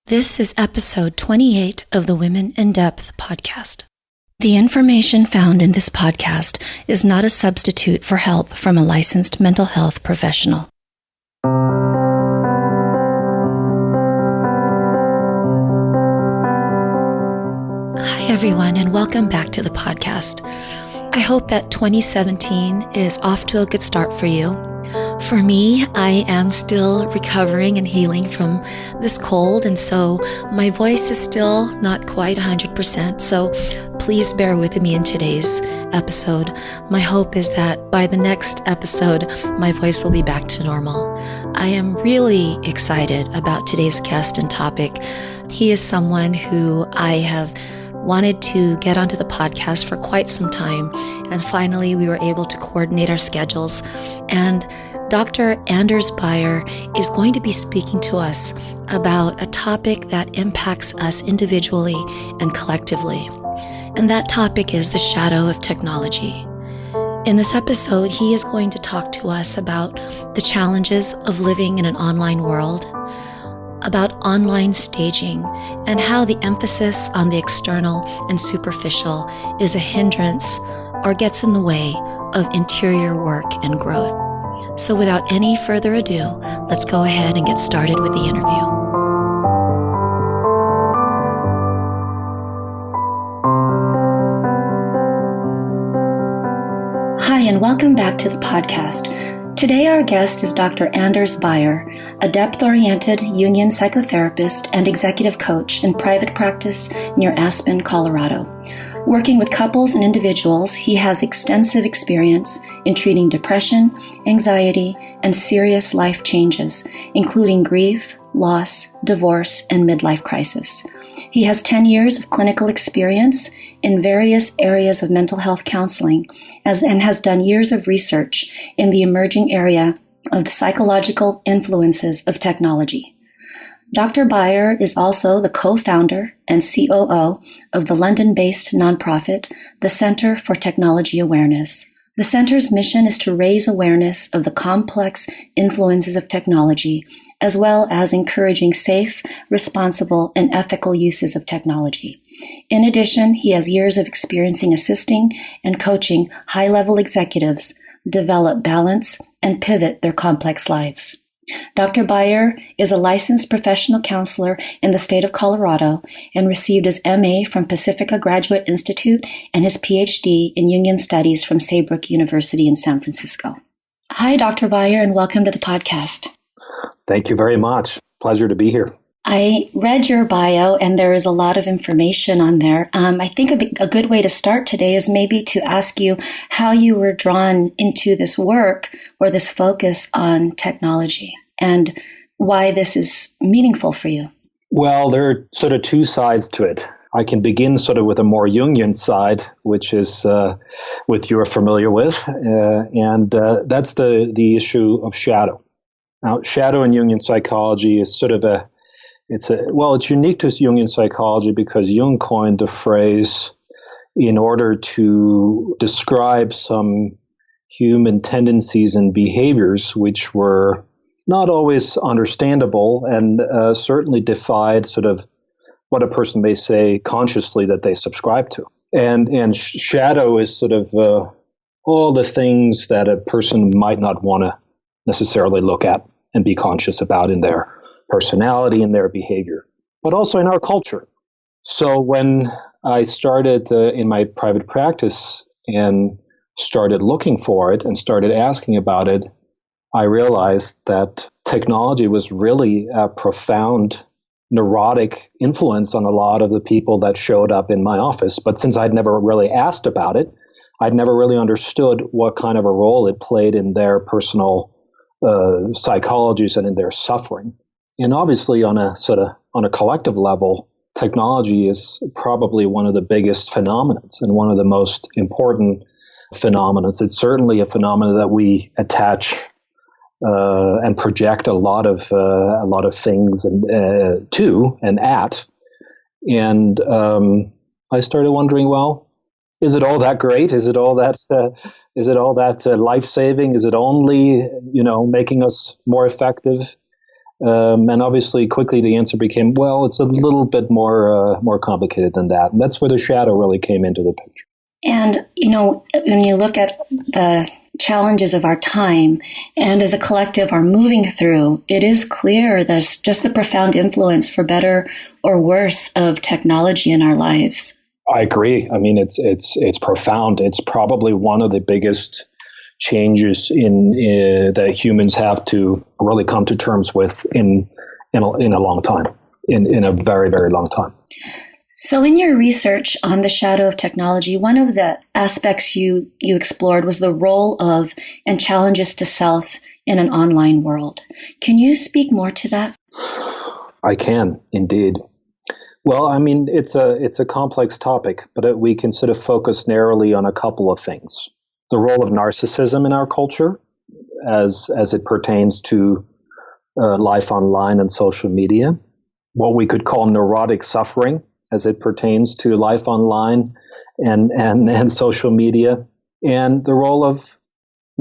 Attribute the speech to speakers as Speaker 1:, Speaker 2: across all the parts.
Speaker 1: This is episode 28 of the Women in Depth podcast. The information found in this podcast is not a substitute for help from a licensed mental health professional. Hi, everyone, and welcome back to the podcast. I hope that 2017 is off to a good start for you. For me, I am still recovering and healing from this cold, and so my voice is still not quite 100%, so please bear with me in today's episode. My hope is that by the next episode, my voice will be back to normal. I am really excited about today's guest and topic. He is someone who I have wanted to get onto the podcast for quite some time, and finally we were able to coordinate our schedules. And Dr. Anders Beier is going to be speaking to us about a topic that impacts us individually and collectively. And that topic is the shadow of technology. In this episode, he is going to talk to us about the challenges of living in an online world, about online staging, and how the emphasis on the external and superficial is a hindrance or gets in the way of interior work and growth. So without any further ado, let's go ahead and get started with the interview. Hi, and welcome back to the podcast. Today our guest is Dr. Anders Beier, a depth-oriented Jungian psychotherapist and executive coach in private practice near Aspen, Colorado. Working with couples and individuals, he has extensive experience in treating depression, anxiety, and serious life changes, including grief, loss, divorce, and midlife crisis. He has 10 years of clinical experience in various areas of mental health counseling and has done years of research in the emerging area of the psychological influences of technology. Dr. Beier is also the co-founder and COO of the London-based nonprofit, the Center for Technology Awareness. The center's mission is to raise awareness of the complex influences of technology, as well as encouraging safe, responsible, and ethical uses of technology. In addition, he has years of experience assisting and coaching high-level executives develop balance and pivot their complex lives. Dr. Beier is a licensed professional counselor in the state of Colorado and received his MA from Pacifica Graduate Institute and his PhD in Jungian Studies from Saybrook University in San Francisco. Hi, Dr. Beier, and welcome to the podcast.
Speaker 2: Thank you very much. Pleasure to be here.
Speaker 1: I read your bio, and there is a lot of information on there. I think a good way to start today is maybe to ask you how you were drawn into this work or this focus on technology and why this is meaningful for you.
Speaker 2: Well, there are sort of two sides to it. I can begin sort of with a more Jungian side, which is what you're familiar with, and that's the issue of shadow. Now, shadow in Jungian psychology is sort of it's unique to Jungian psychology because Jung coined the phrase in order to describe some human tendencies and behaviors which were not always understandable and certainly defied sort of what a person may say consciously that they subscribe to. And shadow is sort of all the things that a person might not want to necessarily look at and be conscious about in their personality and their behavior, but also in our culture. So when I started in my private practice and started looking for it and started asking about it, I realized that technology was really a profound neurotic influence on a lot of the people that showed up in my office. But since I'd never really asked about it, I'd never really understood what kind of a role it played in their personal psychologies and in their suffering. And obviously on a collective level, technology is probably one of the biggest phenomena and one of the most important phenomena. It's certainly a phenomenon that we attach and project a lot of things and to and at. And I started wondering, well, is it all that great? Is it all that life-saving? Is it only making us more effective? And obviously, quickly the answer became, well, it's a little bit more complicated than that. And that's where the shadow really came into the picture.
Speaker 1: And, when you look at the challenges of our time and as a collective are moving through, it is clear there's just the profound influence, for better or worse, of technology in our lives.
Speaker 2: I agree. I mean, it's profound. It's probably one of the biggest changes that humans have to really come to terms with in a long time, in a very, very long time.
Speaker 1: So in your research on the shadow of technology, one of the aspects you explored was the role of and challenges to self in an online world. Can you speak more to that?
Speaker 2: I can, indeed. Well, I mean, it's a complex topic, but we can sort of focus narrowly on a couple of things. The role of narcissism in our culture as it pertains to life online and social media, what we could call neurotic suffering as it pertains to life online and social media, and the role of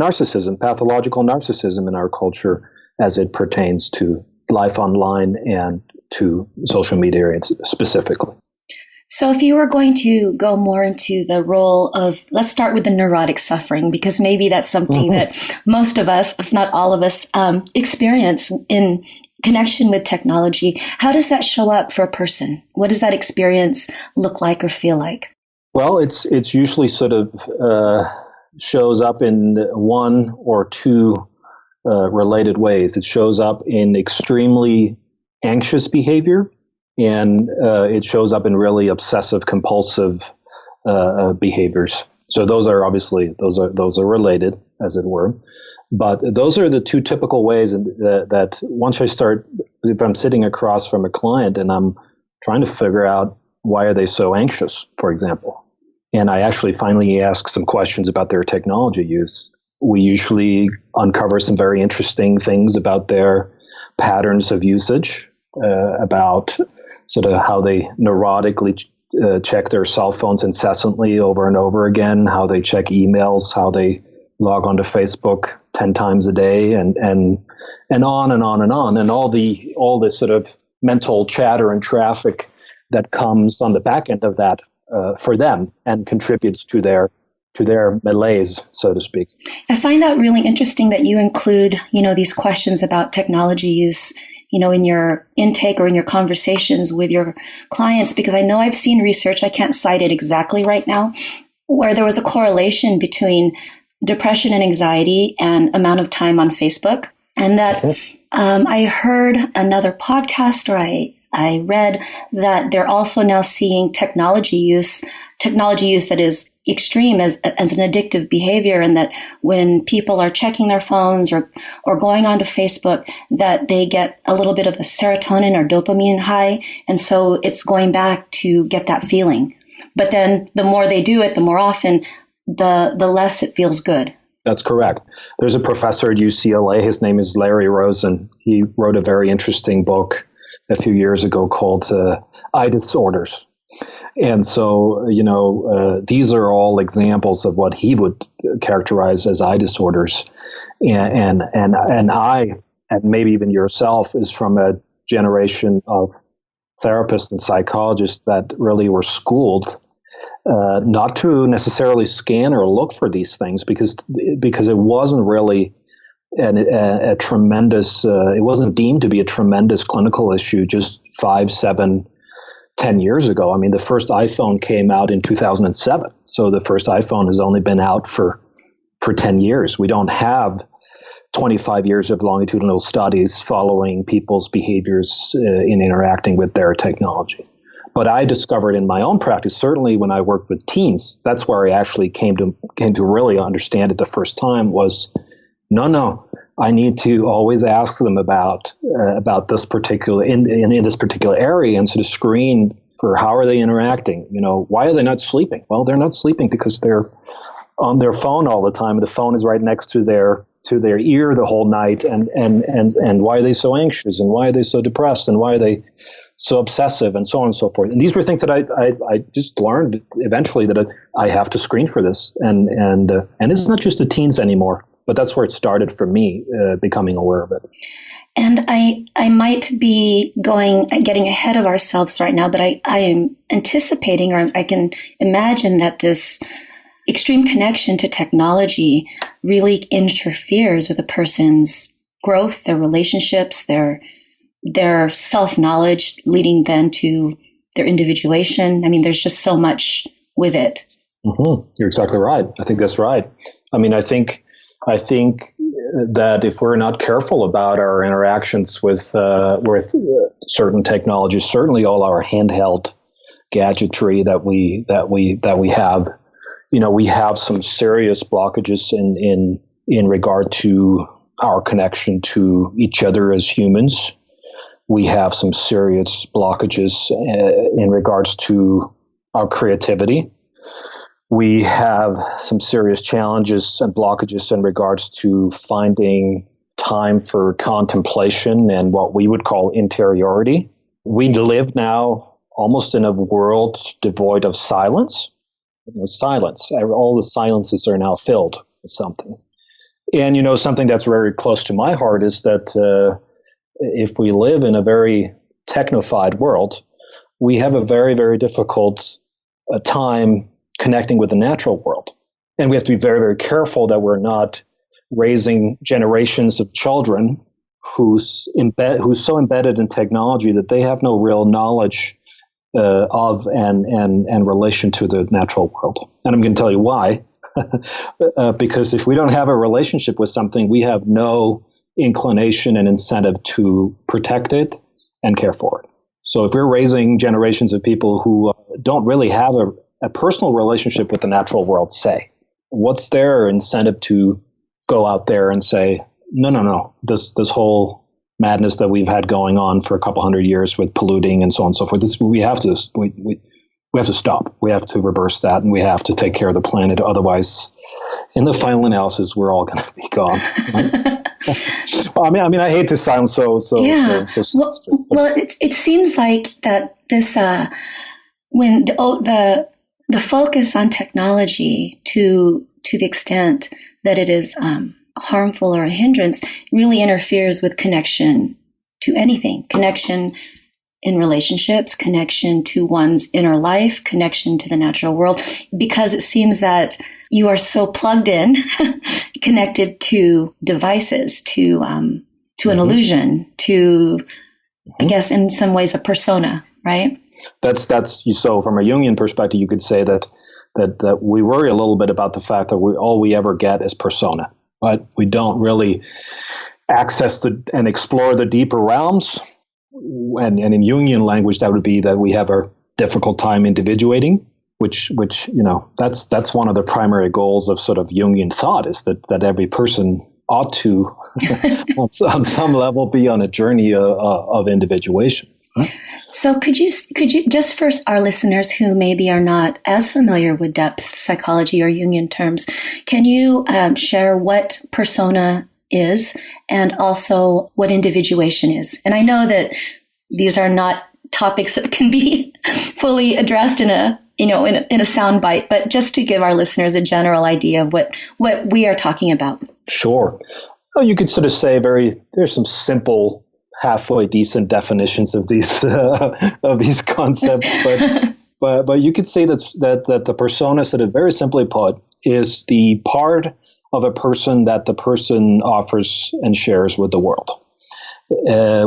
Speaker 2: narcissism, pathological narcissism in our culture as it pertains to life online and to social media specifically.
Speaker 1: So if you were going to go more into the role of, let's start with the neurotic suffering, because maybe that's something that most of us, if not all of us, experience in connection with technology. How does that show up for a person? What does that experience look like or feel like?
Speaker 2: Well, it's usually sort of shows up in one or two related ways. It shows up in extremely anxious behavior, and it shows up in really obsessive compulsive behaviors. So those are related, as it were. But those are the two typical ways that once I start, if I'm sitting across from a client and I'm trying to figure out why are they so anxious, for example, and I actually finally ask some questions about their technology use, we usually uncover some very interesting things about their patterns of usage, about sort of how they neurotically check their cell phones incessantly over and over again, how they check emails, how they log onto Facebook 10 times a day, and on and on and on, and all this sort of mental chatter and traffic that comes on the back end of that for them and contributes to their malaise, so to speak.
Speaker 1: I find that really interesting that you include, these questions about technology use, in your intake or in your conversations with your clients, because I know I've seen research, I can't cite it exactly right now, where there was a correlation between depression and anxiety and amount of time on Facebook. And that I heard another podcast, or I read that they're also now seeing technology use that is extreme as an addictive behavior, and that when people are checking their phones or going onto Facebook, that they get a little bit of a serotonin or dopamine high, and so it's going back to get that feeling. But then the more they do it, the more often, the less it feels good.
Speaker 2: That's correct. There's a professor at UCLA, his name is Larry Rosen. He wrote a very interesting book a few years ago called I Disorders. And so, these are all examples of what he would characterize as I disorders. And I, and maybe even yourself, is from a generation of therapists and psychologists that really were schooled not to necessarily scan or look for these things because it wasn't really a tremendous, it wasn't deemed to be a tremendous clinical issue just 5, 7, 10 years ago. I mean, the first iPhone came out in 2007. So the first iPhone has only been out for 10 years. We don't have 25 years of longitudinal studies following people's behaviors in interacting with their technology. But I discovered in my own practice, certainly when I worked with teens, that's where I actually came to really understand it the first time was, no, I need to always ask them about this particular in this particular area and sort of screen for how are they interacting. Why are they not sleeping? Well, they're not sleeping because they're on their phone all the time. The phone is right next to their ear the whole night. And why are they so anxious? And why are they so depressed? And why are they so obsessive, and so on and so forth. And these were things that I just learned eventually that I have to screen for this. And it's not just the teens anymore, but that's where it started for me, becoming aware of it.
Speaker 1: And I might be getting ahead of ourselves right now, but I am anticipating, or I can imagine that this extreme connection to technology really interferes with a person's growth, their relationships, their self-knowledge, leading then to their individuation. I mean, there's just so much with it.
Speaker 2: Mm-hmm. You're exactly right. I think that's right. I mean, I think that if we're not careful about our interactions with certain technologies, certainly all our handheld gadgetry that we have, we have some serious blockages in regard to our connection to each other as humans. We have some serious blockages in regards to our creativity. We have some serious challenges and blockages in regards to finding time for contemplation and what we would call interiority. We live now almost in a world devoid of silence. Silence. All the silences are now filled with something. And, something that's very close to my heart is that if we live in a very technified world, we have a very, very difficult time connecting with the natural world. And we have to be very, very careful that we're not raising generations of children who's so embedded in technology that they have no real knowledge of and relation to the natural world. And I'm going to tell you why. Because if we don't have a relationship with something, we have no inclination and incentive to protect it and care for it. So if we're raising generations of people who don't really have a personal relationship with the natural world, say, what's their incentive to go out there and say, no, this whole madness that we've had going on for a couple hundred years with polluting and so on and so forth, we have to stop. We have to reverse that, and we have to take care of the planet. Otherwise, in the final analysis, we're all going to be gone. Right? I mean, I hate to sound so.
Speaker 1: Yeah. Well, it seems like that this when the focus on technology to the extent that it is harmful or a hindrance really interferes with connection to anything, connection in relationships, connection to one's inner life, connection to the natural world, because it seems that you are so plugged in, connected to devices, to an illusion, to, I guess, in some ways, a persona, right?
Speaker 2: That's so from a Jungian perspective, you could say that we worry a little bit about the fact that all we ever get is persona, right? We don't really access and explore the deeper realms. And in Jungian language, that would be that we have a difficult time individuating, which that's one of the primary goals of sort of Jungian thought, is that every person ought to, on some level, be on a journey of individuation. Right?
Speaker 1: So could you just for our listeners who maybe are not as familiar with depth psychology or Jungian terms, can you share what persona is and also what individuation is? And I know that these are not topics that can be fully addressed in a sound bite, but just to give our listeners a general idea of what we are talking about. Sure.
Speaker 2: Well, you could sort of say there's some simple, halfway decent definitions of these concepts, but you could say that the persona, sort of very simply put, is the part of a person that the person offers and shares with the world,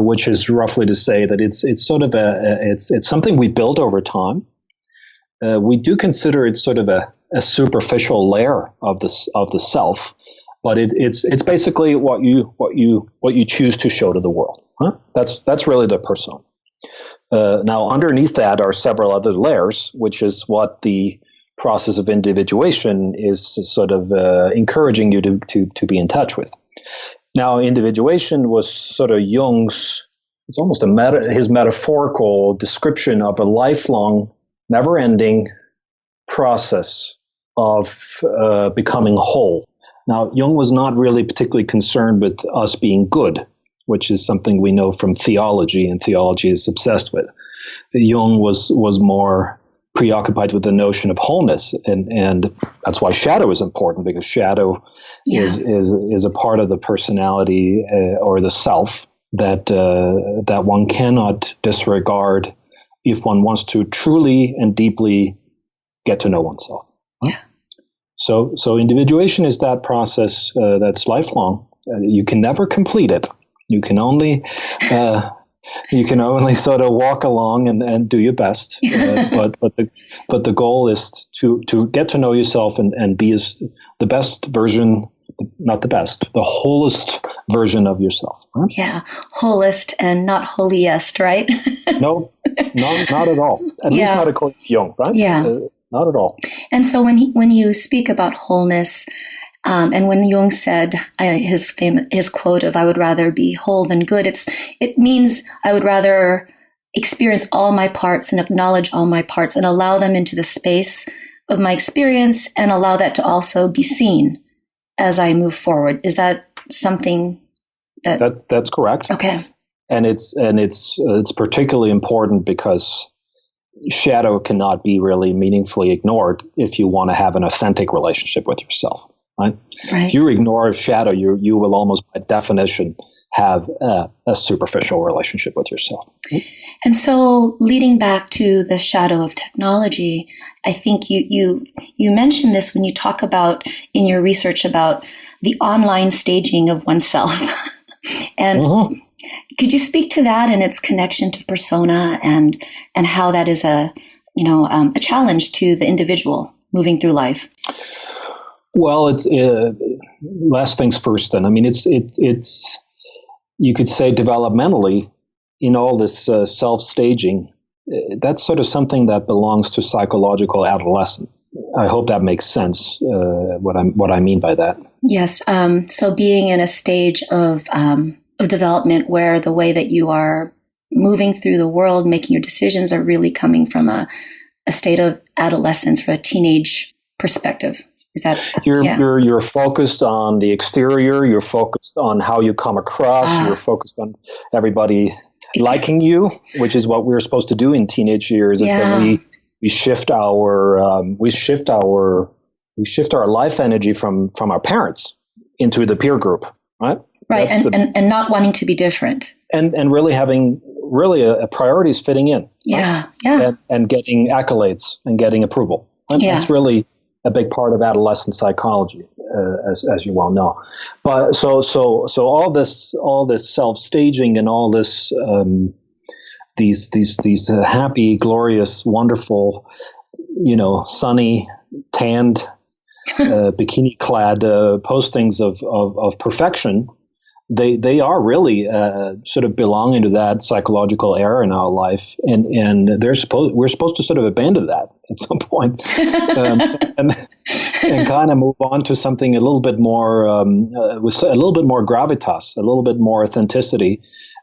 Speaker 2: which is roughly to say that it's sort of it's something we build over time. We do consider it sort of a superficial layer of the self, but it's basically what you choose to show to the world. Huh? That's really the persona. Now, underneath that are several other layers, which is what the process of individuation is sort of encouraging you to be in touch with. Now, individuation was sort of Jung's, it's almost his metaphorical description of a lifelong, never-ending process of becoming whole. Now, Jung was not really particularly concerned with us being good, which is something we know from theology, and theology is obsessed with. Jung was more preoccupied with the notion of wholeness, and that's why shadow is important, because shadow is a part of the personality or the self that one cannot disregard if one wants to truly and deeply get to know oneself.
Speaker 1: Yeah.
Speaker 2: So individuation is that process that's lifelong. You can never complete it. You can only sort of walk along and do your best. But the goal is to get to know yourself and be the best version, not the best, the wholest version of yourself. Right?
Speaker 1: Yeah, wholest and not holiest, right?
Speaker 2: No, not at all. At least not according to Jung, right?
Speaker 1: Yeah.
Speaker 2: Not at all.
Speaker 1: And so when you speak about wholeness, and when Jung said his quote of "I would rather be whole than good," it means I would rather experience all my parts and acknowledge all my parts and allow them into the space of my experience and allow that to also be seen as I move forward. Is that something that's
Speaker 2: correct?
Speaker 1: Okay.
Speaker 2: And it's particularly important because shadow cannot be really meaningfully ignored if you want to have an authentic relationship with yourself. Right? If you ignore shadow, you will almost by definition have a superficial relationship with yourself.
Speaker 1: And so, leading back to the shadow of technology, I think you mentioned this when you talk about in your research about the online staging of oneself. And could you speak to that and its connection to persona and how that is a challenge to the individual moving through life?
Speaker 2: Well, it's last things first. Then, I mean, it's you could say developmentally in all this self-staging, that's sort of something that belongs to psychological adolescence. I hope that makes sense. What I mean by that. Yes.
Speaker 1: So being in a stage of development where the way that you are moving through the world, making your decisions, are really coming from a state of adolescence or a teenage perspective. Is that
Speaker 2: you're focused on the exterior, you're focused on how you come across, you're focused on everybody liking you, which is what we're supposed to do in teenage years. Is that we shift our life energy from our parents into the peer group, right?
Speaker 1: Right, and not wanting to be different.
Speaker 2: And really having a priorities fitting in.
Speaker 1: Yeah,
Speaker 2: right? And getting accolades and getting approval. And that's really a big part of adolescent psychology, as you well know. But so all this self-staging and all this these happy, glorious, wonderful, sunny, tanned, bikini-clad postings of perfection. They are really sort of belonging to that psychological era in our life, and we're supposed to sort of abandon that at some point, and kind of move on to something a little bit more with a little bit more gravitas, a little bit more authenticity,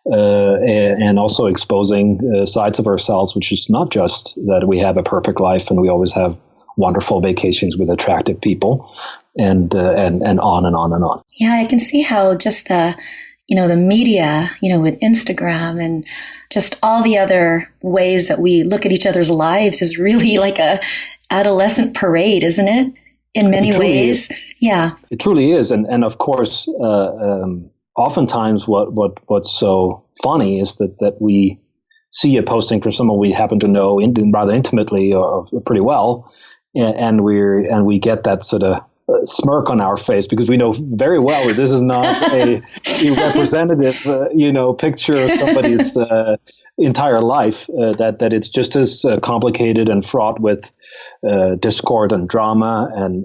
Speaker 2: and also exposing sides of ourselves, which is not just that we have a perfect life and we always have wonderful vacations with attractive people, and on and on and on.
Speaker 1: Yeah, I can see how just the media, with Instagram and just all the other ways that we look at each other's lives is really like a adolescent parade, isn't it? In many ways. Yeah.
Speaker 2: It truly is. And of course, oftentimes what's so funny is that we see a posting from someone we happen to know rather intimately or pretty well, and we get that sort of smirk on our face because we know very well that this is not a representative, picture of somebody's entire life. That it's just as complicated and fraught with discord and drama and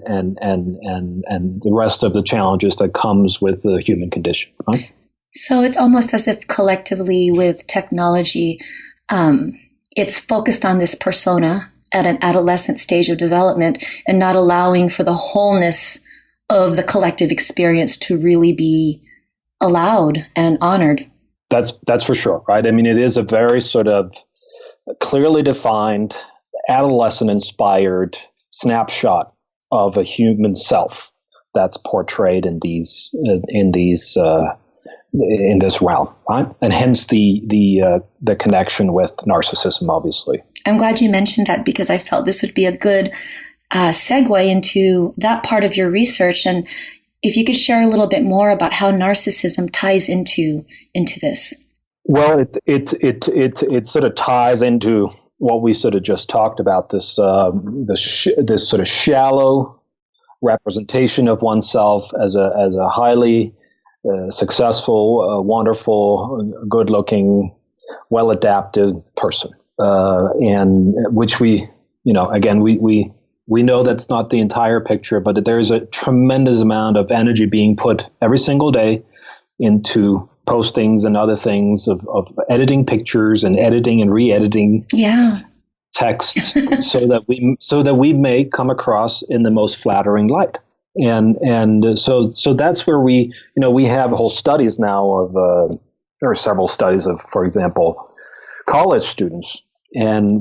Speaker 2: the rest of the challenges that comes with the human condition. Right?
Speaker 1: So it's almost as if collectively with technology, it's focused on this persona at an adolescent stage of development and not allowing for the wholeness of the collective experience to really be allowed and honored.
Speaker 2: That's for sure, right? I mean, it is a very sort of clearly defined, adolescent-inspired snapshot of a human self that's portrayed in this realm, right? And hence the connection with narcissism, obviously.
Speaker 1: I'm glad you mentioned that because I felt this would be a good segue into that part of your research. And if you could share a little bit more about how narcissism ties into this.
Speaker 2: Well, it sort of ties into what we sort of just talked about, this this sort of shallow representation of oneself as a highly successful, wonderful, good-looking, well-adapted person, and which we know that's not the entire picture, but there's a tremendous amount of energy being put every single day into postings and other things of editing pictures and editing and re-editing texts so that we may come across in the most flattering light. And so that's where we have whole studies now of there are several studies of, for example, college students, and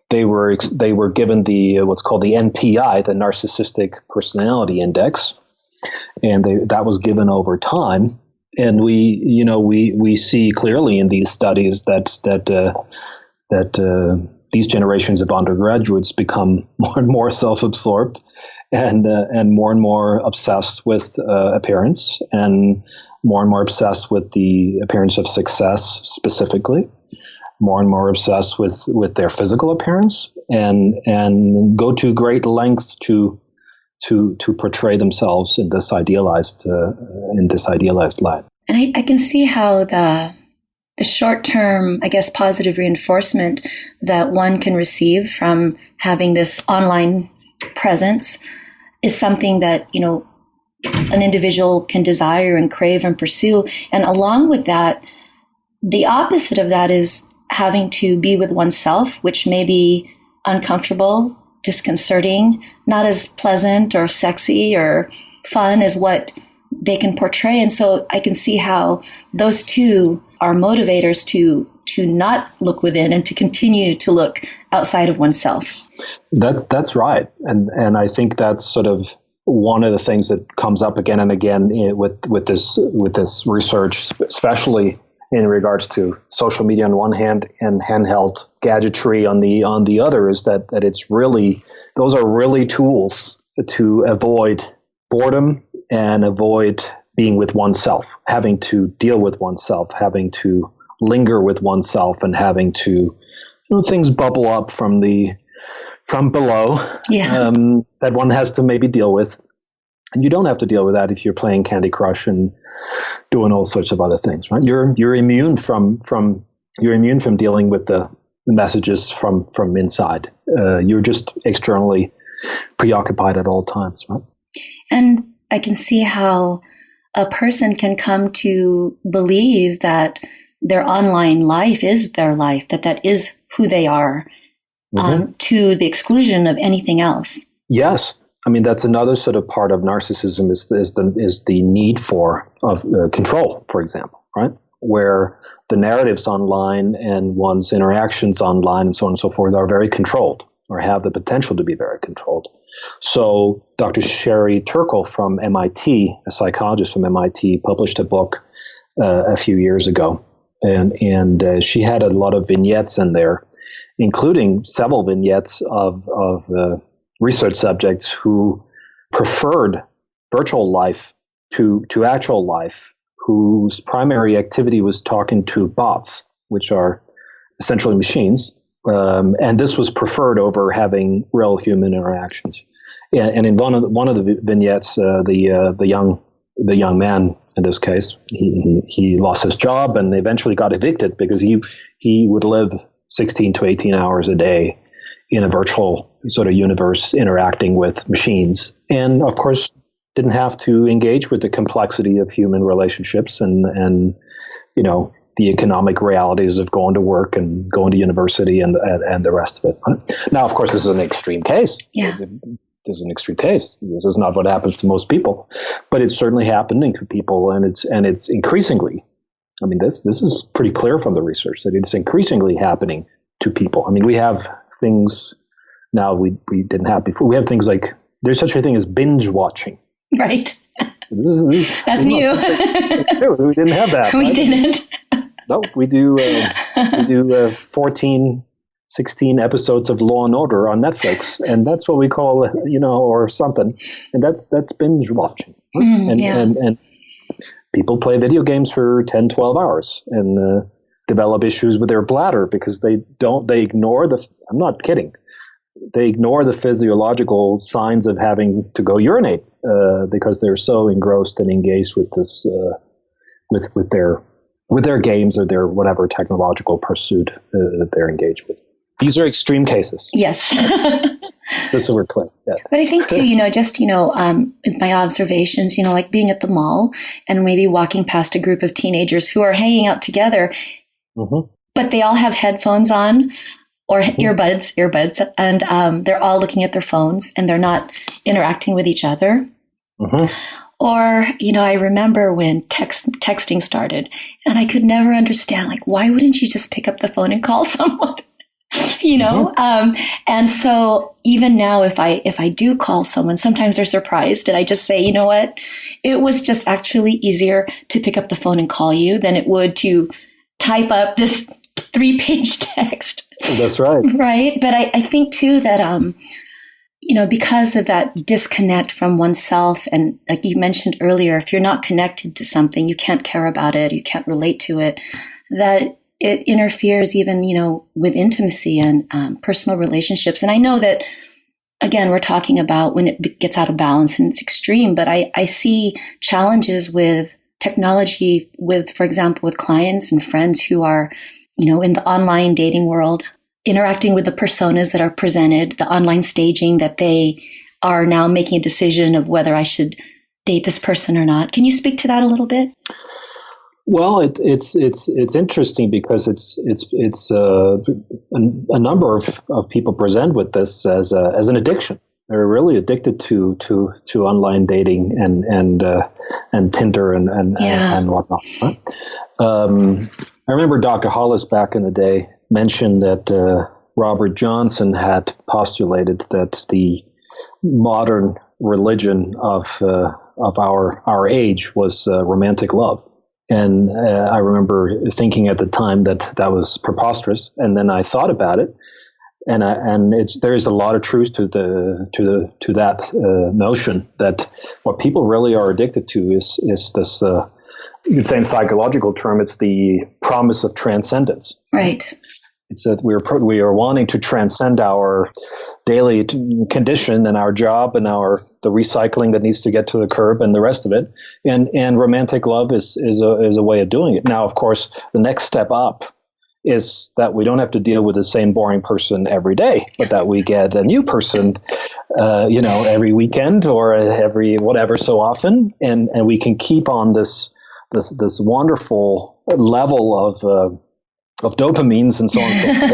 Speaker 2: they were given the what's called the NPI, the Narcissistic Personality Index, and that was given over time. And we see clearly in these studies that these generations of undergraduates become more and more self-absorbed and more obsessed with appearance, and more obsessed with the appearance of success specifically, more and more obsessed with their physical appearance, and go to great lengths to portray themselves in this idealized light.
Speaker 1: And I can see how the short-term, I guess, positive reinforcement that one can receive from having this online presence is something that, an individual can desire and crave and pursue. And along with that, the opposite of that is having to be with oneself, which may be uncomfortable, disconcerting, not as pleasant or sexy or fun as what they can portray. And so I can see how those two are motivators to not look within and to continue to look outside of oneself.
Speaker 2: That's right. And I think that's sort of one of the things that comes up again and again with this research, especially in regards to social media on one hand and handheld gadgetry on the other, is that it's really, those are really tools to avoid boredom and avoid being with oneself, having to deal with oneself, having to linger with oneself, and having to, things bubble up from below that one has to maybe deal with. And you don't have to deal with that if you're playing Candy Crush and doing all sorts of other things, right? You're immune from dealing with the messages from inside. You're just externally preoccupied at all times, right?
Speaker 1: And I can see how a person can come to believe that their online life is their life, that is who they are, to the exclusion of anything else.
Speaker 2: Yes. I mean, that's another sort of part of narcissism is the need for control, for example, right? Where the narratives online and one's interactions online and so on and so forth are very controlled, or have the potential to be very controlled. So Dr. Sherry Turkle from MIT, a psychologist from MIT, published a book a few years ago, and she had a lot of vignettes in there, including several vignettes of research subjects who preferred virtual life to actual life, whose primary activity was talking to bots, which are essentially machines. And this was preferred over having real human interactions. And in one of the vignettes, the young man in this case, he lost his job and eventually got evicted because he would live 16 to 18 hours a day in a virtual sort of universe interacting with machines, and of course didn't have to engage with the complexity of human relationships and the economic realities of going to work and going to university and the rest of it. Now, of course, this is an extreme case.
Speaker 1: Yeah.
Speaker 2: This is an extreme case. This is not what happens to most people, but it's certainly happening to people, and it's increasingly. I mean, this is pretty clear from the research that it's increasingly happening to people. I mean, we have things now we didn't have before. We have things like, there's such a thing as binge watching.
Speaker 1: Right.
Speaker 2: That's
Speaker 1: new.
Speaker 2: It's new. We didn't have that.
Speaker 1: We didn't.
Speaker 2: No, we do 14 16 episodes of Law and Order on Netflix, and that's what we call, or something, and that's binge watching. And people play video games for 10, 12 hours and develop issues with their bladder because they ignore I'm not kidding. They ignore the physiological signs of having to go urinate because they're so engrossed and engaged with this, with their games or their whatever technological pursuit that they're engaged with. These are extreme cases.
Speaker 1: Yes.
Speaker 2: Just so we're clear. Yeah.
Speaker 1: But I think too, with my observations, like being at the mall and maybe walking past a group of teenagers who are hanging out together, but they all have headphones on or earbuds, and they're all looking at their phones and they're not interacting with each other. Or, I remember when texting started and I could never understand, why wouldn't you just pick up the phone and call someone? And so even now, if I do call someone, sometimes they're surprised. And I just say, you know what? It was just actually easier to pick up the phone and call you than it would to type up this 3-page text.
Speaker 2: That's right.
Speaker 1: Right. But I think too that, because of that disconnect from oneself, and like you mentioned earlier, if you're not connected to something, you can't care about it, you can't relate to it, that it interferes even, with intimacy and personal relationships. And I know that, again, we're talking about when it gets out of balance and it's extreme, but I see challenges with technology for example, with clients and friends who are, in the online dating world, interacting with the personas that are presented, the online staging that they are now making a decision of whether I should date this person or not. Can you speak to that a little bit?
Speaker 2: Well, it's interesting because it's a number of people present with this as an addiction. They're really addicted to online dating and Tinder and whatnot. Right? I remember Dr. Hollis back in the day mentioned that Robert Johnson had postulated that the modern religion of our age was romantic love. And I remember thinking at the time that was preposterous. And then I thought about it, and there is a lot of truth to that notion that what people really are addicted to is this. You could say in psychological term, it's the promise of transcendence.
Speaker 1: Right.
Speaker 2: It's that we are wanting to transcend our daily condition and our job and the recycling that needs to get to the curb and the rest of it. And romantic love is a way of doing it. Now, of course, the next step up is that we don't have to deal with the same boring person every day, but that we get a new person, every weekend or every whatever so often, and we can keep on this wonderful level of dopamines and so on and so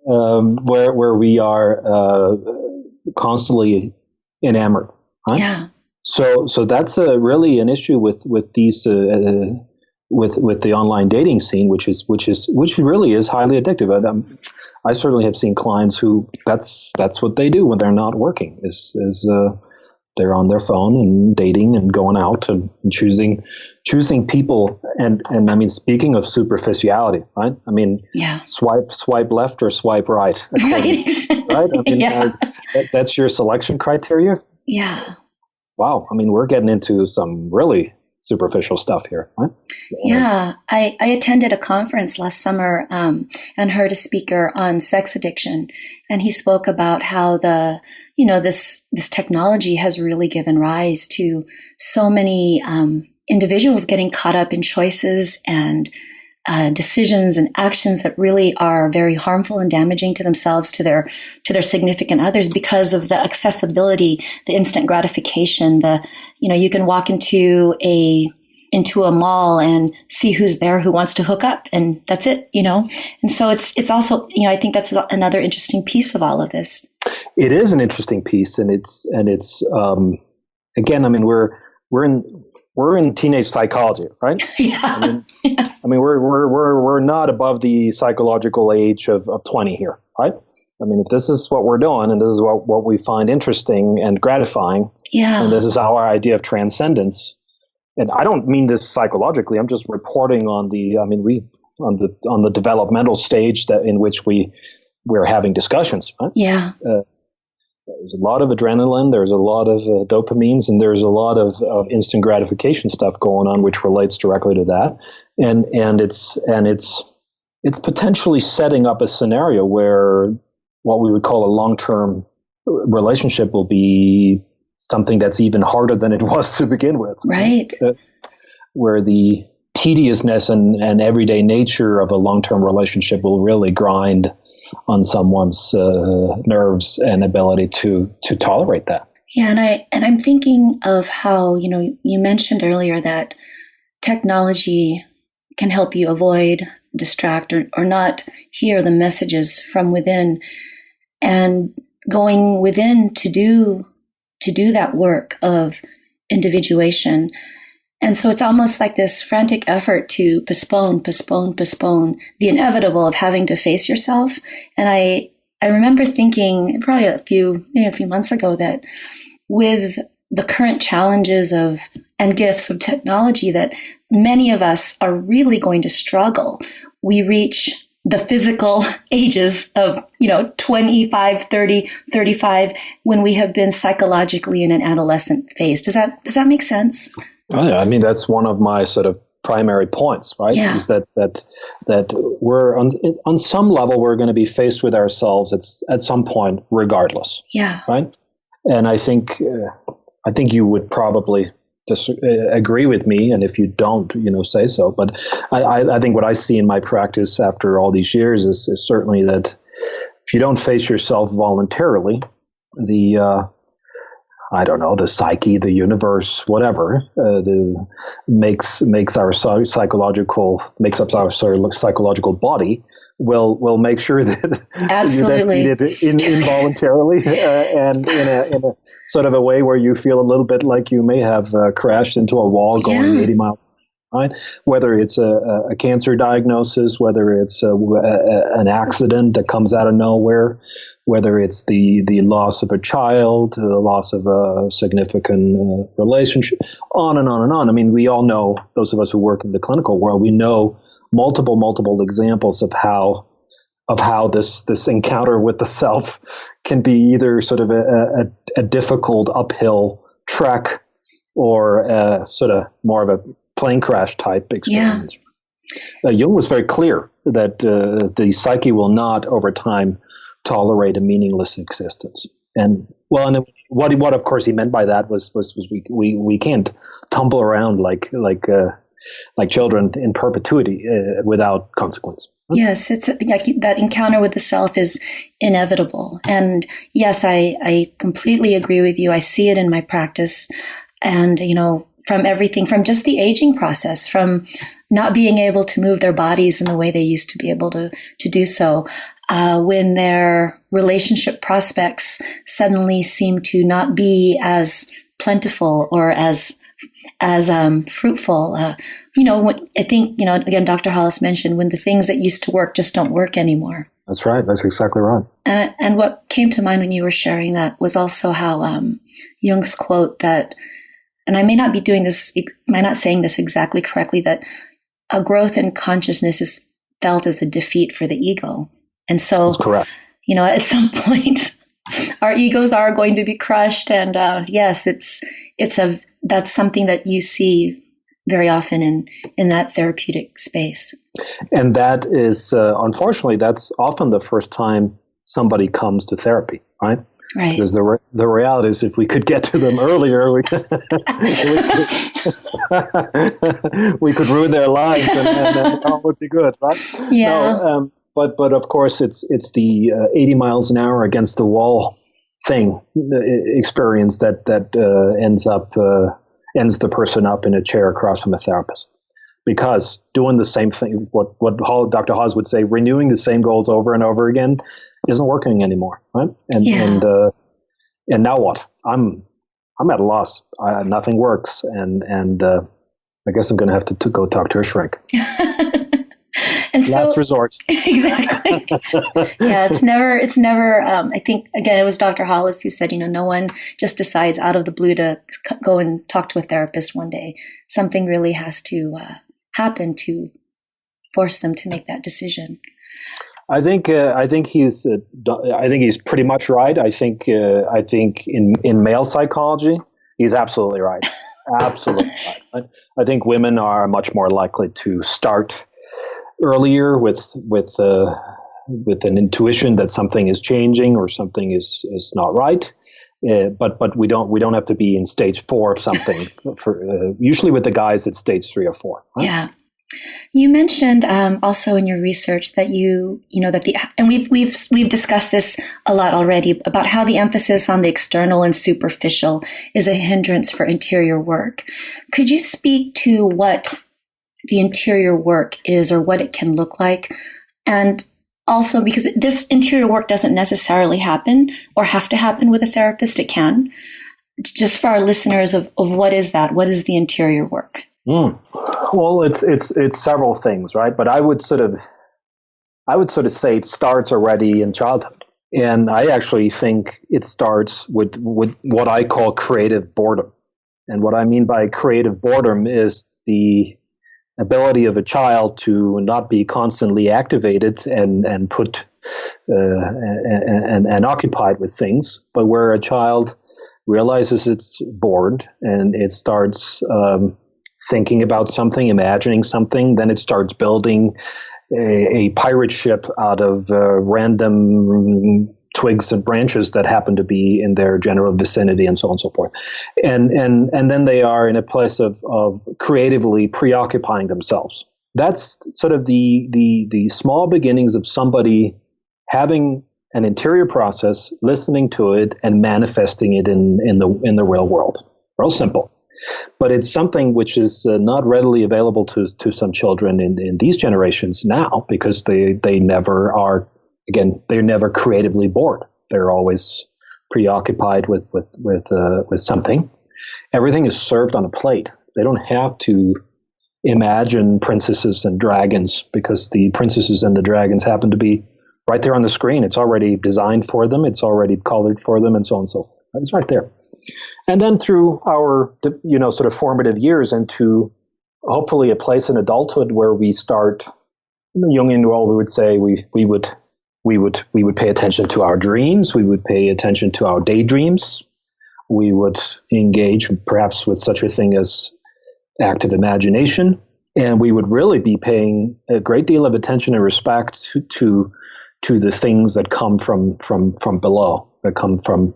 Speaker 2: forth, where we are constantly enamored. Right? Yeah. So that's really an issue with these with the online dating scene, which really is highly addictive. I certainly have seen clients who that's what they do when they're not working is they're on their phone and dating and going out and choosing people. And I mean, speaking of superficiality, right? I mean, swipe left or swipe right. Right. Right? I mean, that's your selection criteria?
Speaker 1: Yeah.
Speaker 2: Wow. I mean, we're getting into some really superficial stuff here, right?
Speaker 1: Yeah. I attended a conference last summer and heard a speaker on sex addiction. And he spoke about how this technology has really given rise to so many individuals getting caught up in choices and decisions and actions that really are very harmful and damaging to themselves, to their significant others, because of the accessibility, the instant gratification. You can walk into a mall and see who's there who wants to hook up, and that's it. And so it's also, I think that's another interesting piece of all of this.
Speaker 2: It is an interesting piece, and it's again, I mean, we're in teenage psychology, right?
Speaker 1: Yeah.
Speaker 2: I mean, we're not above the psychological age of 20 here, right? I mean, if this is what we're doing and this is what we find interesting and gratifying, and this is our idea of transcendence, and I don't mean this psychologically, I'm just reporting on the developmental stage in which we we're having discussions. Right?
Speaker 1: Yeah.
Speaker 2: There's a lot of adrenaline, there's a lot of dopamines, and there's a lot of instant gratification stuff going on, which relates directly to that. And it's potentially setting up a scenario where what we would call a long-term relationship will be something that's even harder than it was to begin with.
Speaker 1: Right.
Speaker 2: Where the tediousness and everyday nature of a long-term relationship will really grind on someone's nerves and ability to tolerate that.
Speaker 1: Yeah, and I'm thinking of how, you mentioned earlier that technology can help you avoid, distract, or not hear the messages from within, and going within to do that work of individuation. And so it's almost like this frantic effort to postpone the inevitable of having to face yourself. And I remember thinking probably a few months ago that with the current challenges and gifts of technology, that many of us are really going to struggle. We reach the physical ages of, 25, 30, 35, when we have been psychologically in an adolescent phase. Does that make sense?
Speaker 2: Oh, yeah. I mean, that's one of my sort of primary points, right?
Speaker 1: Yeah.
Speaker 2: Is that we're on some level, we're going to be faced with ourselves at some point, regardless.
Speaker 1: Yeah.
Speaker 2: Right. And I think you would probably agree with me, and if you don't, say so. But I think what I see in my practice after all these years is certainly that if you don't face yourself voluntarily, the psyche, the universe, whatever, makes up our psychological body, will make sure that
Speaker 1: Absolutely.
Speaker 2: you did it involuntarily and in a sort of a way where you feel a little bit like you may have crashed into a wall going 80 miles. Right? Whether it's a cancer diagnosis, whether it's an accident that comes out of nowhere, whether it's the loss of a child, the loss of a significant relationship, on and on and on. I mean, we all know, those of us who work in the clinical world, we know multiple examples of how this encounter with the self can be either sort of a difficult uphill trek or sort of more of a plane crash type experience. Yeah. Jung was very clear that the psyche will not over time tolerate a meaningless existence. And what of course he meant by that was we can't tumble around like children in perpetuity without consequence.
Speaker 1: Yes, it's like that encounter with the self is inevitable. And yes, I completely agree with you. I see it in my practice. And, from everything, from just the aging process, from not being able to move their bodies in the way they used to be able to do so, when their relationship prospects suddenly seem to not be as plentiful or as fruitful. I think, again, Dr. Hollis mentioned when the things that used to work just don't work anymore.
Speaker 2: That's right. That's exactly right.
Speaker 1: And what came to mind when you were sharing that was also how Jung's quote that, and I may not saying this exactly correctly, that a growth in consciousness is felt as a defeat for the ego. And so,
Speaker 2: that's correct.
Speaker 1: At some point, our egos are going to be crushed. And yes, that's something that you see very often in that therapeutic space.
Speaker 2: And that is, unfortunately, that's often the first time somebody comes to therapy, right?
Speaker 1: Right.
Speaker 2: Because the reality is, if we could get to them earlier, we could ruin their lives, and all would be good, right?
Speaker 1: Yeah.
Speaker 2: No, but of course, it's the 80 miles an hour against the wall thing experience that ends the person up in a chair across from a therapist. Because doing the same thing, what Dr. Haas would say, renewing the same goals over and over again, isn't working anymore, right? And now what? I'm at a loss. Nothing works, and I guess I'm going to have to go talk to a shrink.
Speaker 1: And
Speaker 2: last resort.
Speaker 1: Exactly. Yeah, it's never. I think again, it was Dr. Hollis who said, no one just decides out of the blue to go and talk to a therapist one day. Something really has to happen to force them to make that decision.
Speaker 2: I think he's pretty much right. I think in male psychology, he's absolutely right. Absolutely right. I think women are much more likely to start earlier with an intuition that something is changing or something is not right. But we don't have to be in stage 4 of something. Usually with the guys, it's stage 3 or 4. Right?
Speaker 1: Yeah. You mentioned also in your research that and we've discussed this a lot already about how the emphasis on the external and superficial is a hindrance for interior work. Could you speak to what the interior work is or what it can look like? And also, because this interior work doesn't necessarily happen or have to happen with a therapist, it can. Just for our listeners of what is that? What is the interior work?
Speaker 2: Well, it's several things, right? But I would sort of say it starts already in childhood, and I actually think it starts with what I call creative boredom. And what I mean by creative boredom is the ability of a child to not be constantly activated and put and occupied with things, but where a child realizes it's bored and it starts thinking about something, imagining something, then it starts building a pirate ship out of random twigs and branches that happen to be in their general vicinity, and so on and so forth. And then they are in a place of creatively preoccupying themselves. That's sort of the small beginnings of somebody having an interior process, listening to it, and manifesting it in the real world. Real simple. But it's something which is not readily available to some children in these generations now, because they never are. Again, they're never creatively bored. They're always preoccupied with something. Everything is served on a plate. They don't have to imagine princesses and dragons, because the princesses and the dragons happen to be right there on the screen. It's already designed for them. It's already colored for them, and so on and so forth. It's right there. And then through our, sort of formative years into hopefully a place in adulthood where we start, in the Jungian world, we would say we would pay attention to our dreams. We would pay attention to our daydreams. We would engage perhaps with such a thing as active imagination. And we would really be paying a great deal of attention and respect to the things that come from below, that come from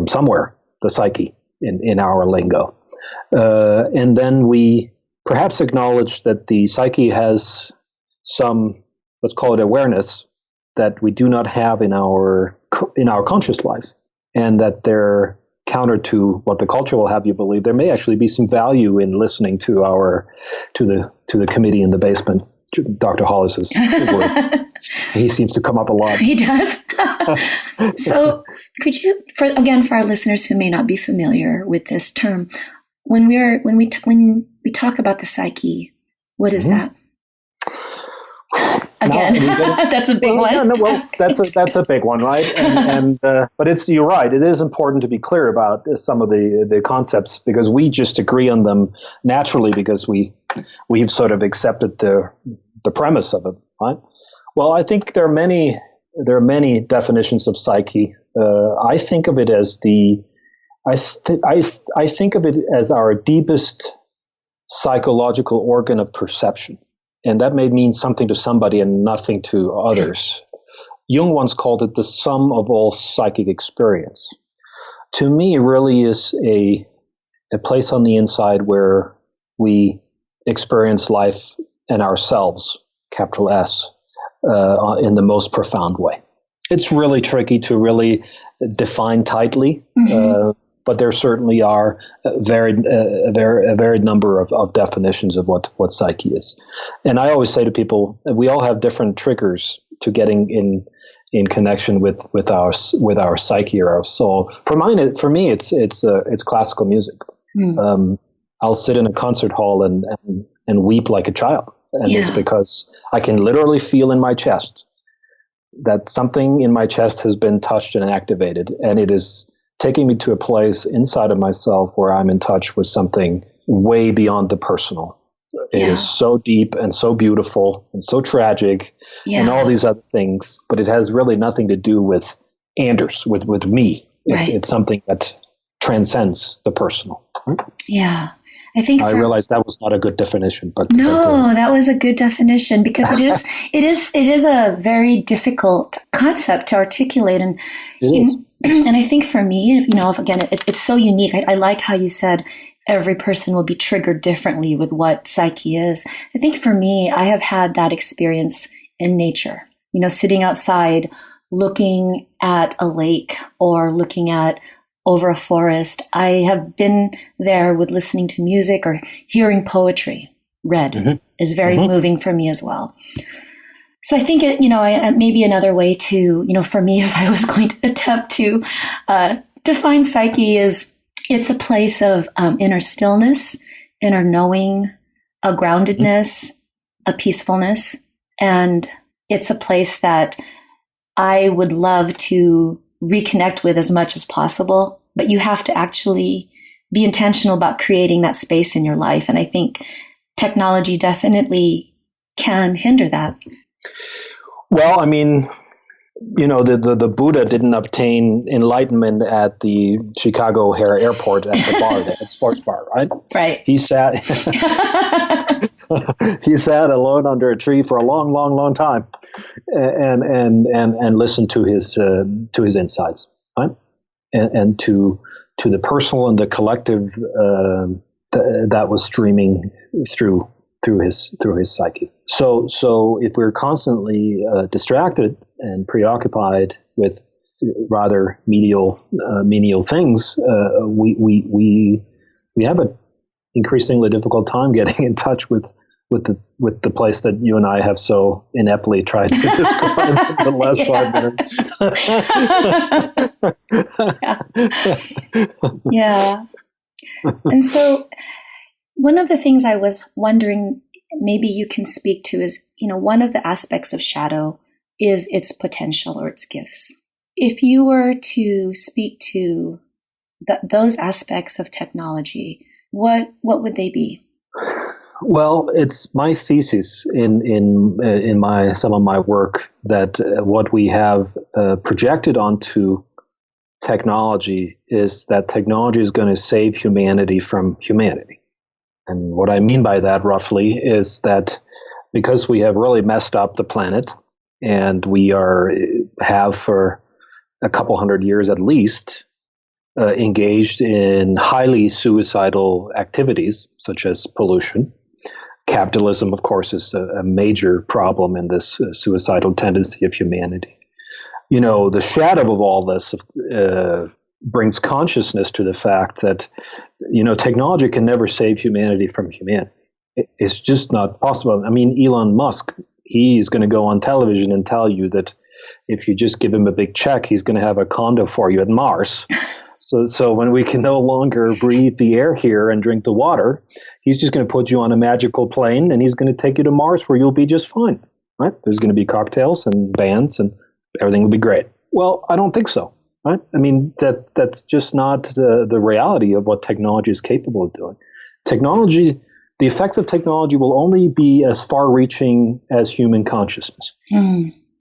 Speaker 2: somewhere, the psyche in our lingo. And then we perhaps acknowledge that the psyche has some, let's call it awareness, that we do not have in our conscious life, and that they're counter to what the culture will have you believe. There may actually be some value in listening to the committee in the basement, Dr. Hollis's word. He seems to come up a lot.
Speaker 1: He does. So could you, for our listeners who may not be familiar with this term, when we talk about the psyche, what is that? Again, that's a big one.
Speaker 2: Yeah, that's a big one, right? But you're right. It is important to be clear about some of the concepts, because we just agree on them naturally because we've sort of accepted the premise of it, right? Well, I think there are many definitions of psyche. I think of it as I think of it as our deepest psychological organ of perception. And that may mean something to somebody and nothing to others. Jung once called it the sum of all psychic experience. To me, it really is a place on the inside where we experience life and ourselves, capital S, in the most profound way. It's really tricky to really define tightly, but there certainly are a varied number of definitions of what psyche is. And I always say to people, we all have different triggers to getting in connection with our psyche or our soul. For me, it's classical music. I'll sit in a concert hall and weep like a child, and it's because I can literally feel in my chest that something in my chest has been touched and activated, and it is taking me to a place inside of myself where I'm in touch with something way beyond the personal. It is so deep and so beautiful and so tragic and all these other things, but it has really nothing to do with Anders, with me. It's something that transcends the personal. Right?
Speaker 1: Yeah. I
Speaker 2: realized that was not a good definition, but
Speaker 1: that was a good definition, because it is a very difficult concept to articulate, and and I think for me, again, it's so unique. I like how you said every person will be triggered differently with what psyche is. I think for me, I have had that experience in nature. Sitting outside, looking at a lake or looking at over a forest. I have been there with listening to music or hearing poetry read is very moving for me as well. So I think maybe another way to, for me, if I was going to attempt to define psyche, is it's a place of inner stillness, inner knowing, a groundedness, a peacefulness, and it's a place that I would love to reconnect with as much as possible, but you have to actually be intentional about creating that space in your life. And I think technology definitely can hinder that.
Speaker 2: Well, I mean, the Buddha didn't obtain enlightenment at the Chicago O'Hare Airport at the bar, at sports bar, right?
Speaker 1: Right.
Speaker 2: He sat alone under a tree for a long, long, long time, and listened to his insights, right? And to the personal and the collective that was streaming through his psyche. So if we're constantly distracted and preoccupied with rather menial things, we have an increasingly difficult time getting in touch with the place that you and I have so ineptly tried to describe in the last 5 minutes.
Speaker 1: Yeah. And so one of the things I was wondering, maybe you can speak to, is, one of the aspects of shadow is its potential or its gifts. If you were to speak to those aspects of technology, what would they be?
Speaker 2: Well, it's my thesis in some of my work that what we have projected onto technology is that technology is going to save humanity from humanity. And what I mean by that, roughly, is that because we have really messed up the planet, and we have for a couple hundred years at least engaged in highly suicidal activities such as pollution. Capitalism, of course, is a major problem in this suicidal tendency of humanity. The shadow of all this brings consciousness to the fact that, technology can never save humanity from humanity. It's just not possible. I mean, Elon Musk, he's going to go on television and tell you that if you just give him a big check, he's going to have a condo for you at Mars. So when we can no longer breathe the air here and drink the water, he's just going to put you on a magical plane and he's going to take you to Mars where you'll be just fine, right? There's going to be cocktails and bands and everything will be great. Well, I don't think so, right? I mean, that's just not the reality of what technology is capable of doing. The effects of technology will only be as far-reaching as human consciousness.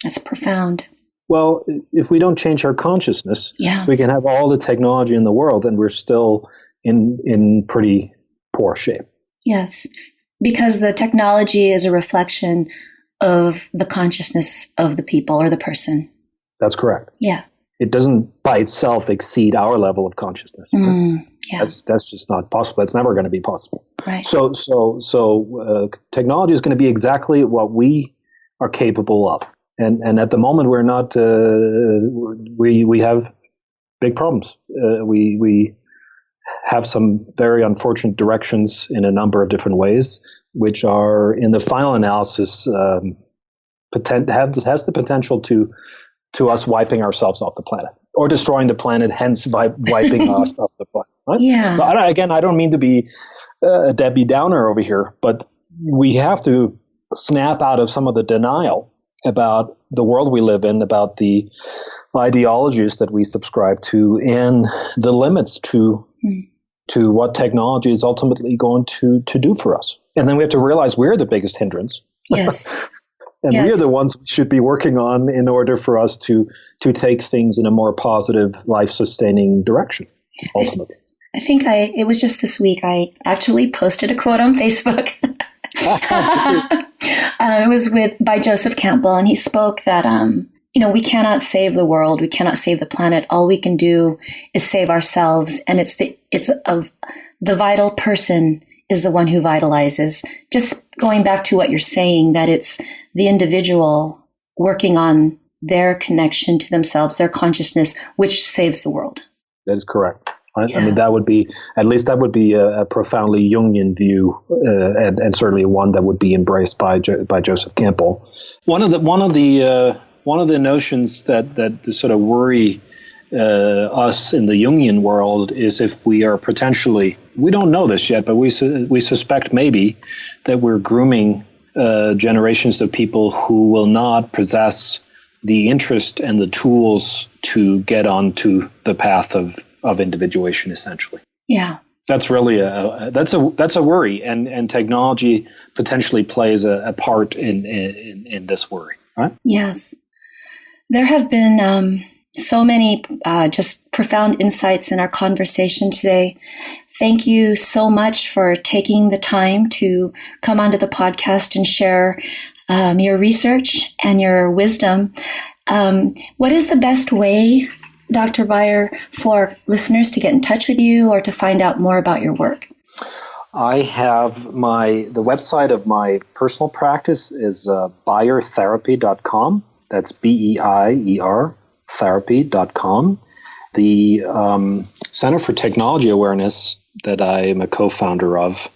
Speaker 1: That's profound.
Speaker 2: Well, if we don't change our consciousness, we can have all the technology in the world and we're still in pretty poor shape.
Speaker 1: Yes, because the technology is a reflection of the consciousness of the people or the person.
Speaker 2: That's correct.
Speaker 1: Yeah.
Speaker 2: It doesn't by itself exceed our level of consciousness. Right?
Speaker 1: Yeah.
Speaker 2: That's just not possible. It's never going to be possible.
Speaker 1: Right.
Speaker 2: So technology is going to be exactly what we are capable of. And at the moment, we're not. We have big problems. We have some very unfortunate directions in a number of different ways, which are, in the final analysis, has the potential to us wiping ourselves off the planet or destroying the planet, hence wiping us off the planet. Right?
Speaker 1: Yeah.
Speaker 2: So I don't mean to be a Debbie Downer over here, but we have to snap out of some of the denial about the world we live in, about the ideologies that we subscribe to, and the limits to to what technology is ultimately going to do for us. And then we have to realize we're the biggest hindrance.
Speaker 1: Yes.
Speaker 2: And we are the ones we should be working on in order for us to take things in a more positive, life-sustaining direction, ultimately.
Speaker 1: I think it was just this week, I actually posted a quote on Facebook. It was by Joseph Campbell, and he spoke that, we cannot save the world. We cannot save the planet. All we can do is save ourselves. And the vital person is the one who vitalizes. Just going back to what you're saying, that it's the individual working on their connection to themselves, their consciousness, which saves the world.
Speaker 2: That is correct. Right? Yeah. I mean, that would be a profoundly Jungian view, and certainly one that would be embraced by Joseph Campbell. One of the notions that sort of worry us in the Jungian world is if we are potentially, we don't know this yet, but we suspect maybe that we're grooming generations of people who will not possess the interest and the tools to get onto the path of individuation, essentially.
Speaker 1: Yeah.
Speaker 2: That's really that's a worry, and technology potentially plays a part in this worry, right?
Speaker 1: Yes. There have been so many just profound insights in our conversation today. Thank you so much for taking the time to come onto the podcast and share your research and your wisdom. What is the best way, Dr. Beier, for listeners to get in touch with you or to find out more about your work?
Speaker 2: I have the website of my personal practice is beiertherapy.com. That's BEIER therapy.com. The Center for Technology Awareness that I am a co-founder of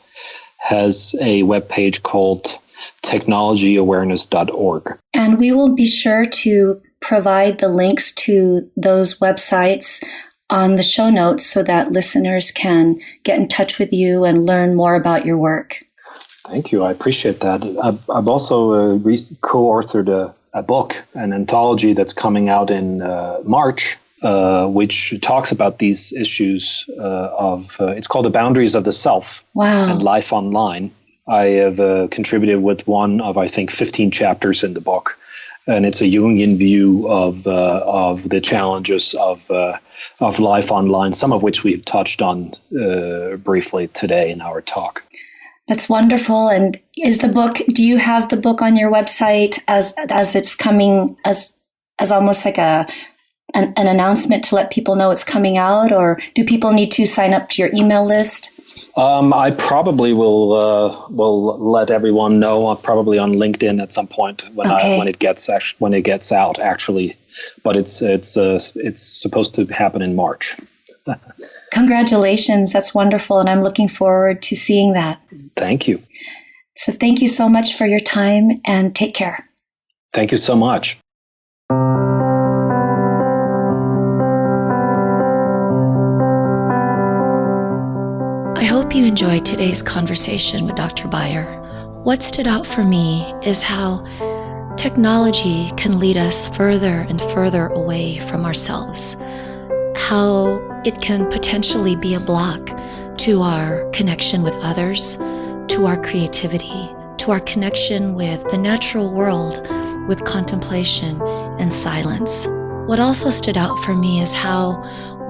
Speaker 2: has a webpage called technologyawareness.org.
Speaker 1: And we will be sure to provide the links to those websites on the show notes so that listeners can get in touch with you and learn more about your work.
Speaker 2: Thank you. I appreciate that. I've also co-authored a book, an anthology that's coming out in March, which talks about these issues it's called The Boundaries of the Self.
Speaker 1: Wow.
Speaker 2: And Life Online. I have contributed with one of, I think, 15 chapters in the book, and it's a Jungian view of the challenges of life online, some of which we've touched on briefly today in our talk.
Speaker 1: That's wonderful. And do you have the book on your website as it's coming, as almost like an announcement to let people know it's coming out, or do people need to sign up to your email list?
Speaker 2: I probably will let everyone know, probably on LinkedIn at some point when it gets out, actually. But it's supposed to happen in March.
Speaker 1: Congratulations. That's wonderful. And I'm looking forward to seeing that.
Speaker 2: Thank you.
Speaker 1: So thank you so much for your time, and take care.
Speaker 2: Thank you so much.
Speaker 1: I hope you enjoyed today's conversation with Dr. Beier. What stood out for me is how technology can lead us further and further away from ourselves, how it can potentially be a block to our connection with others, to our creativity, to our connection with the natural world, with contemplation and silence. What also stood out for me is how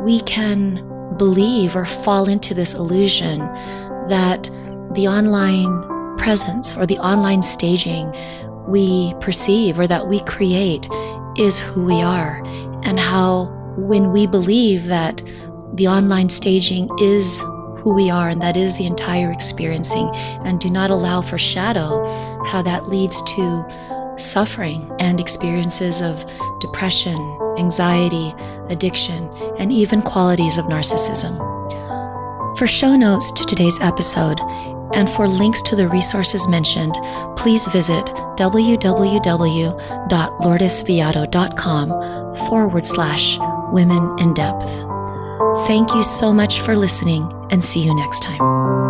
Speaker 1: we can believe or fall into this illusion that the online presence or the online staging we perceive or that we create is who we are, and how when we believe that the online staging is who we are and that is the entire experiencing, and do not allow for shadow, how that leads to suffering and experiences of depression, anxiety, addiction, and even qualities of narcissism. For show notes to today's episode and for links to the resources mentioned, please visit www.lourdesviado.com/women in depth. Thank you so much for listening, and see you next time.